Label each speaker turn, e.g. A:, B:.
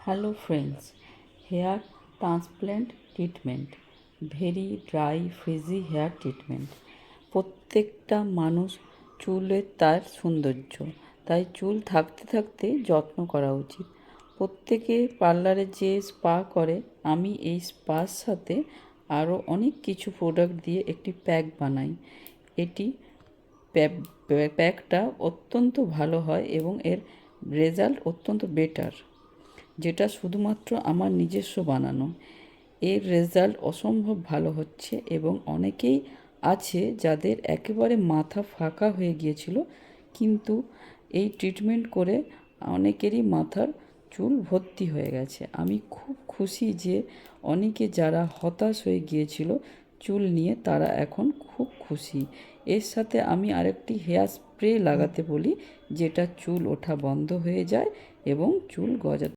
A: Hello friends, hair transplant treatment, very dry frizzy hair treatment. প্রত্যেকটা মানুষ চুলের তার সৌন্দর্য, তাই চুল থাকতে থাকতে যত্ন করা উচিত। প্রত্যেকে পার্লারে যে স্পা করে, আমি এই স্পার সাথে আরও অনেক কিছু প্রোডাক্ট দিয়ে একটি প্যাক বানাই। এটি প্যাকটা অত্যন্ত ভালো হয় এবং এর রেজাল্ট অত্যন্ত বেটার, যেটা শুধুমাত্র আমার নিজস্ব বানানো। এর রেজাল্ট অসম্ভব ভালো হচ্ছে এবং অনেকেই আছে যাদের একেবারে মাথা ফাঁকা হয়ে গিয়েছিল, কিন্তু এই ট্রিটমেন্ট করে অনেকেরই মাথার চুল ভর্তি হয়ে গেছে। আমি খুব খুশি যে অনেকে যারা হতাশ হয়ে গিয়েছিল চুল নিয়ে, তারা এখন খুব খুশি। এর সাথে আমি আরেকটি হেয়ার স্প্রে লাগাতে বলি, যেটা চুল ওঠা বন্ধ হয়ে যায় এবং চুল গজাতে